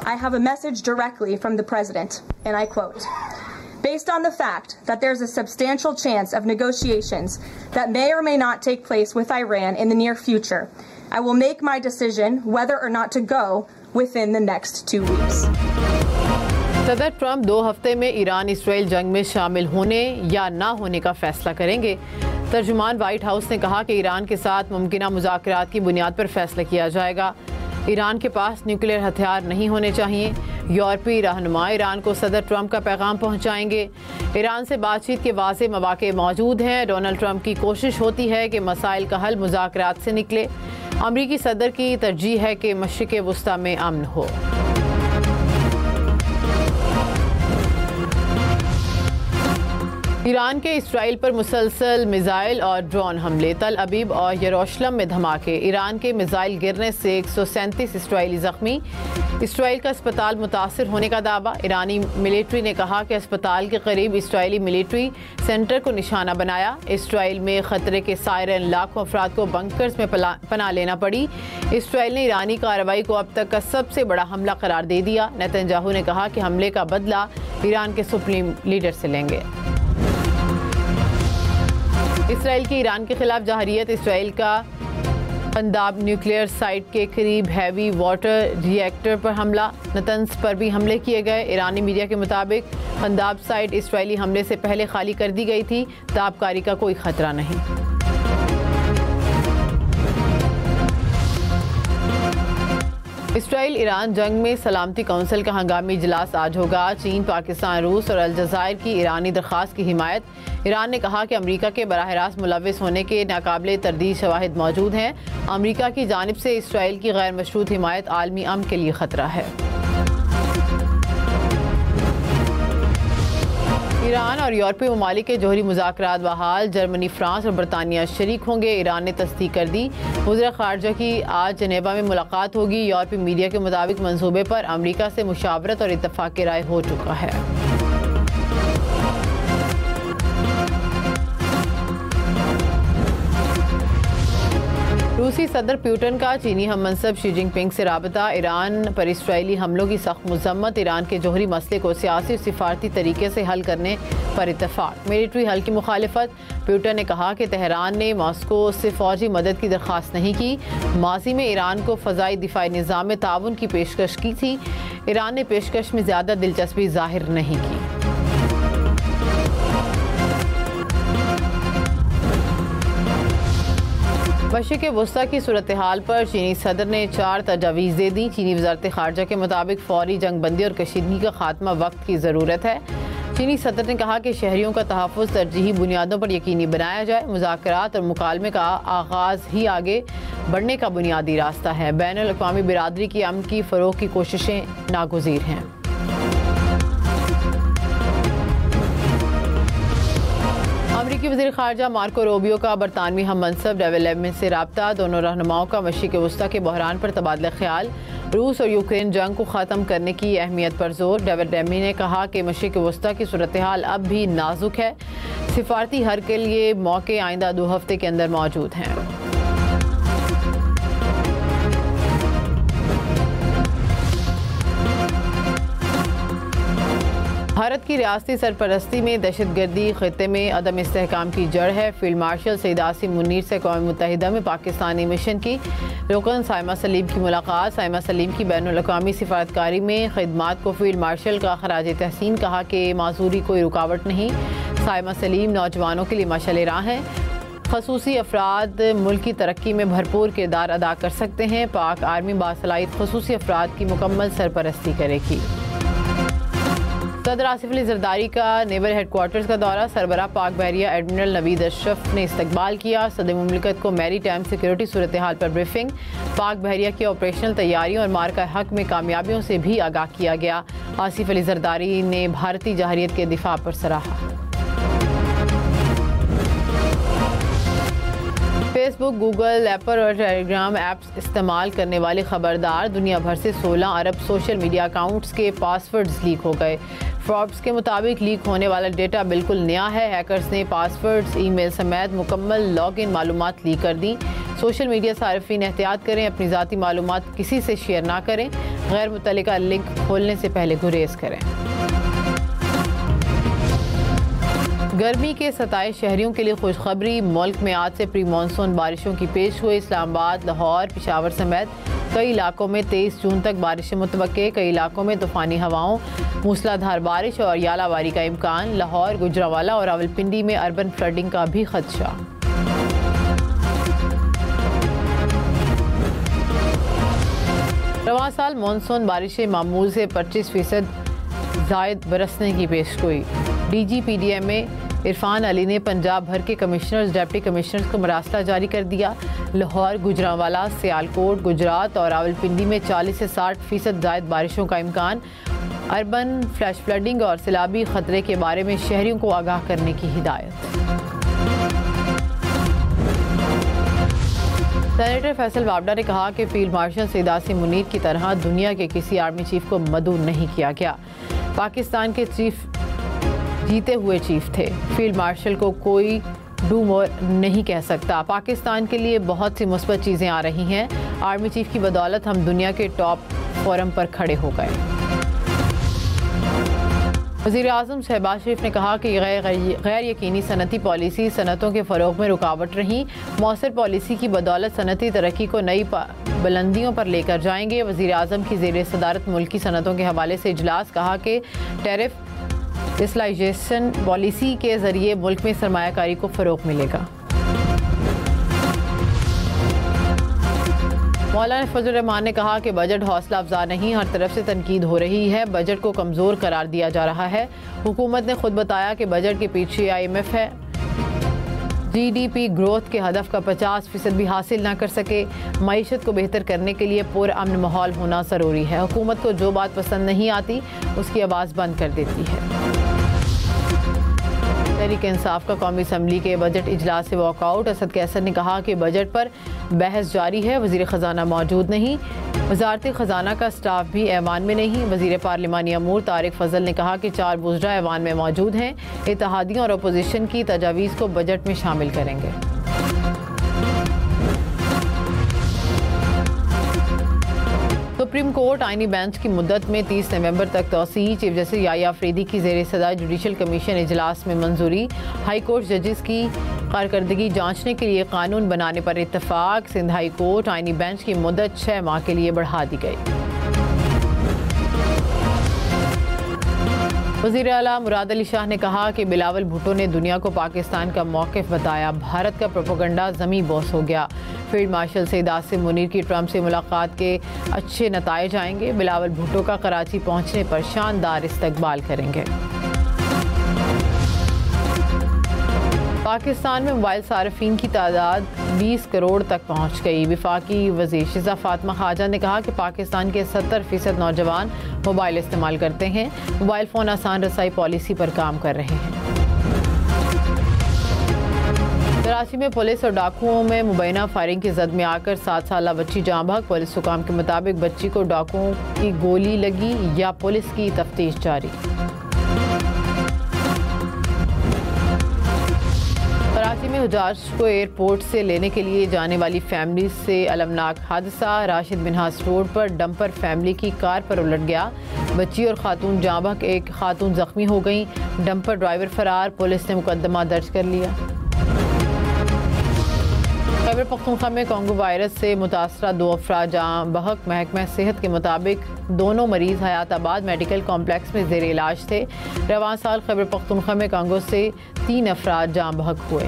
I have a message directly from the President, and I quote, "Based on the fact that there's a substantial chance of negotiations that may or may not take place with Iran in the near future, I will make my decision whether or not to go within the next 2 weeks." सदर Trump 2 हफ्ते में Iran Israel जंग में शामिल होने या ना होने का फैसला करेंगे। तर्जुमान व्हाइट हाउस ने कहा कि ईरान के साथ मुमकिना मुज़ाकरात की बुनियाद पर फैसला किया जाएगा। ईरान के पास न्यूक्लियर हथियार नहीं होने चाहिए। यूरोपीय रहनुमा ईरान को सदर ट्रंप का पैगाम पहुंचाएंगे। ईरान से बातचीत के वाज़े मौके मौजूद हैं। डोनाल्ड ट्रंप की कोशिश होती है कि मसाइल का हल मुज़ाकरात से निकले। अमरीकी सदर की तरजीह है कि मशरिक़ वुस्ता में अमन हो। ईरान के इसराइल पर मुसलसल मिसाइल और ड्रोन हमले, तल अबीब और यरूशलेम में धमाके। ईरान के मिसाइल गिरने से 137 इसराइली जख्मी। इसराइल का अस्पताल मुतासर होने का दावा। ईरानी मिलिट्री ने कहा कि अस्पताल के करीब इसराइली मिलिट्री सेंटर को निशाना बनाया। इसराइल में खतरे के सायरन, लाखों अफराद को बंकर्स में पनाह लेना पड़ी। इसराइल ने ईरानी कार्रवाई को अब तक का सबसे बड़ा हमला करार दे दिया। नेतन्याहू ने कहा कि हमले का बदला ईरान के सुप्रीम लीडर से लेंगे। इसराइल की ईरान के खिलाफ जहरीत। इसराइल का पंदाब न्यूक्लियर साइट के करीब हैवी वाटर रिएक्टर पर हमला। नतन्स पर भी हमले किए गए। ईरानी मीडिया के मुताबिक पंदाब साइट इसराइली हमले से पहले खाली कर दी गई थी। ताबकारी का कोई खतरा नहीं। इसराइल ईरान जंग में सलामती कौंसिल का हंगामी इजलास आज होगा। चीन, पाकिस्तान, रूस और अलजायर की ईरानी दरख्वास्त की हिमायत। ईरान ने कहा कि अमेरिका के बराह रास्त मुलविस होने के नाकाबिले तरदीद शवाहिद मौजूद हैं। अमेरिका की जानिब से इसराइल की गैर मशरूत हिमायत आलमी अमन के लिए खतरा है। ईरान और यूरोपीय ममालिक के जौहरी मुज़ाकरात बहाल। जर्मनी, फ्रांस और बरतानिया शरीक होंगे। ईरान ने तस्दीक कर दी। वज़ीर ख़ारजा की आज जनेवा में मुलाकात होगी। यूरोपीय मीडिया के मुताबिक मंसूबे पर अमेरिका से मुशावरत और इत्तफ़ाक़ राय हो चुका है। रूसी सदर पुतिन का चीनी हममनसब शी जिनपिंग से राबता। ईरान पर इसराइली हमलों की सख्त मज़म्मत। ईरान के जौहरी मसले को सियासी और सिफारती तरीके से हल करने पर इत्तफ़ाक़। मिलिट्री हल की मुखालिफत। पुतिन ने कहा कि तेहरान ने मॉस्को से फ़ौजी मदद की दरख्वास्त नहीं की। माजी में ईरान को फ़ज़ाई दिफ़ाई निज़ाम में ताउन की पेशकश की थी। ईरान ने पेशकश में ज़्यादा दिलचस्पी ज़ाहिर नहीं की। मशरिक़ वुस्ता की सूरत हाल पर चीनी सदर ने 4 तजावीज़ दे दी। चीनी वज़ारत ख़ारजा के मुताबिक फ़ौरी जंगबंदी और कशीदगी का खात्मा वक्त की ज़रूरत है। चीनी सदर ने कहा कि शहरियों का तहफ़्फ़ुज़ तरजीही बुनियादों पर यकीनी बनाया जाए। मुज़ाकरात और मुकालमे का आगाज़ ही आगे बढ़ने का बुनियादी रास्ता है। बैनुल-अक़वामी बिरादरी की अमन की फ़रोग़ की कोशिशें नागुज़ीर हैं। अमरीकी वज़ीर ख़ारजा मार्को रूबियो का बरतानवी हममनसब डेविड लेमी से राब्ता। दोनों रहनुमाओं का मशरिक़ वुस्ता के बहरान पर तबादला ख्याल। रूस और यूक्रेन जंग को ख़त्म करने की अहमियत पर जोर। डेविड लेमी ने कहा कि मशरिक़ वुस्ता की सूरत हाल अब भी नाजुक है। सिफारती हल के लिए मौके आइंदा 2 हफ्ते के अंदर मौजूद हैं। भारत की रियासती सरपरस्ती में दहशतगर्दी खित्ते में अदम इस्तेहकाम की जड़ है। फील्ड मार्शल सईद आसिम मुनीर से अक़वाम मुत्तहिदा में पाकिस्तानी मिशन की रुकन साइमा सलीम की मुलाकात। साइमा सलीम की बैनुल-अक़वामी सिफारतकारी में खिदमात को फील्ड मार्शल का खराज तहसीन। कहा कि माजूरी कोई रुकावट नहीं। साइमा सलीम नौजवानों के लिए मशाल राह हैं। खसूसी अफराद मुल्क की तरक्की में भरपूर किरदार अदा कर सकते हैं। पाक आर्मी बासलाहियत खसूसी अफराद की मुकम्मल सरपरस्ती करेगी। सदर आसिफ अली जरदारी का नेवल हेडक्वार्टर्स का दौरा। सरबराह पाक बहरिया एडमिरल नवीद अशरफ ने इस्तकबाल किया। सदर मुमलिकत को मैरी टाइम सिक्योरिटी सूरत हाल पर ब्रीफिंग। पाक बहरिया की ऑपरेशनल तैयारियों और मार्का हक में कामयाबियों से भी आगाह किया गया। आसिफ अली जरदारी ने भारतीय जहरियत के दिफा पर सराहा। फेसबुक, गूगल, एप्पल और टेलीग्राम ऐप्स इस्तेमाल करने वाले खबरदार। दुनिया भर से 16 अरब सोशल मीडिया अकाउंट्स के पासवर्ड्स लीक हो गए। फोर्ब्स के मुताबिक लीक होने वाला डेटा बिल्कुल नया है। हैकर्स ने पासवर्ड्स, ईमेल समेत मुकम्मल लॉगिन मालूमात लीक कर दी। सोशल मीडिया सार्फिन एहतियात करें, अपनी ज़ाती मालूमात किसी से शेयर ना करें, गैर मुतल्लिका लिंक खोलने से पहले गुरेज करें। गर्मी के सताए शहरियों के लिए खुशखबरी, मुल्क में आज से प्री मानसून बारिशों की पेश हुई। इस्लामाबाद, लाहौर, पेशावर समेत कई इलाकों में 23 जून तक बारिशें मुतवक्के। कई इलाकों में तूफानी हवाओं, मूसलाधार बारिश और यालाबारी का इम्कान। लाहौर, गुजरांवाला और रावलपिंडी में अर्बन फ्लडिंग का भी खदशा। रवां साल मानसून बारिशें मामूल से 25% ज़ायद बरसने की पेशगोई। DGPDM में इरफान अली ने पंजाब भर के कमिश्नर्स, डिप्टी कमिश्नर्स को मरासला जारी कर दिया। लाहौर, गुजरांवाला, सियालकोट, गुजरात और रावलपिंडी में 40 से 60% ज़ायद बारिशों का इम्कान। अर्बन फ्लैश फ्लडिंग और सैलाबी खतरे के बारे में शहरियों को आगाह करने की हिदायत। सेनेटर फैसल वावडा ने कहा कि फील्ड मार्शल सईद आसिम मुनीर की तरह दुनिया के किसी आर्मी चीफ को मदऊ नहीं किया गया। पाकिस्तान के चीफ जीते हुए चीफ थे। फील्ड मार्शल को कोई डू मोर नहीं कह सकता। पाकिस्तान के लिए बहुत सी मुस्बत चीज़ें आ रही हैं। आर्मी चीफ की बदौलत हम दुनिया के टॉप फोरम पर खड़े हो गए। वज़ीर आज़म शहबाज शरीफ ने कहा कि गैर यकीनी सनती पॉलिसी सनतों के फ़रोग़ में रुकावट रही। मौसर पॉलिसी की बदौलत सनती तरक्की को नई बुलंदियों पर लेकर जाएंगे। वज़ीर आज़म की ज़ेर सदारत मुल्की सनतों के हवाले से इजलास। कहा कि टैरिफ इस्लाइजेशन पॉलिसी के ज़रिए मुल्क में सरमायाकारी को फ़रोग़ मिलेगा। मौलाना फजल रहमान ने कहा कि बजट हौसला अफजा नहीं, हर तरफ से तनकीद हो रही है। बजट को कमज़ोर करार दिया जा रहा है। हुकूमत ने खुद बताया कि बजट के पीछे IMF है। GDP ग्रोथ के हदफ का 50% भी हासिल ना कर सके। मईशत को बेहतर करने के लिए पुरअमन माहौल होना ज़रूरी है। हुकूमत को जो बात पसंद नहीं आती उसकी आवाज़ बंद कर देती है। तहरीक इंसाफ का कौमी असम्बली के बजट इजलास से वॉकआउट। असद कैसर ने कहा कि बजट पर बहस जारी है। वज़ीर ख़जाना मौजूद नहीं। वज़ारत ख़जाना का स्टाफ भी ऐवान में नहीं। वज़ीर पार्लिमानी अमूर तारिक फजल ने कहा कि 4 वुज़रा ऐवान में मौजूद हैं। इत्तेहादियों और अपोजिशन की तजावीज़ को बजट में शामिल करेंगे। सुप्रीम कोर्ट आईनी बेंच की मुद्दत में 30 नवंबर तक तोसी। चीफ जस्टिस याया अफरीदी की ज़ेर सदारत जुडिशल कमीशन इजलास में मंजूरी। हाई कोर्ट जजेस की कारकर्दगी जांचने के लिए कानून बनाने पर इत्तफाक। सिंध हाई कोर्ट आईनी बेंच की मुद्दत 6 माह के लिए बढ़ा दी गई। वज़ीर आला मुराद अली शाह ने कहा कि बिलावल भुट्टो ने दुनिया को पाकिस्तान का मौक़िफ़ बताया। भारत का प्रोपेगेंडा ज़मी बॉस हो गया। फील्ड मार्शल सईद आसिम मुनीर की ट्रंप से मुलाकात के अच्छे नताइज आएंगे। बिलावल भुट्टो का कराची पहुंचने पर शानदार इस्तकबाल करेंगे। पाकिस्तान में मोबाइल सार्फिन की तादाद 20 करोड़ तक पहुंच गई। वफाकी वज़ीर शिज़ा फातिमा खाजा ने कहा कि पाकिस्तान के 70% नौजवान मोबाइल इस्तेमाल करते हैं। मोबाइल फ़ोन आसान रसाई पॉलिसी पर काम कर रहे हैं। कराची में पुलिस और डाकुओं में मुबैना फायरिंग की जद में आकर 7 साला बच्ची जाँ बहक। पुलिस हुकाम के मुताबिक बच्ची को डाकुओं की गोली लगी या पुलिस की तफ्तीश जारी। कराची में हुजाज को एयरपोर्ट से लेने के लिए जाने वाली फैमिली से अलमनाक हादसा। राशिद मिनहास रोड पर डंपर फैमिली की कार पर उलट गया। बच्ची और खातून जाँ बहक, एक खातून जख्मी हो गई। डंपर ड्राइवर फरार। पुलिस ने मुकदमा दर्ज कर लिया। खैबर पख्तूनख्वा में कोंगो वायरस से मुतासरा 2 अफराद जाँ बहक। महकमा सेहत के मुताबिक दोनों मरीज हयाताबाद मेडिकल कॉम्प्लेक्स में ज़ेर इलाज थे। रवां साल खैबर पख्तूनख्वा में कोंगो से 3 अफराद जाँ बहक हुए।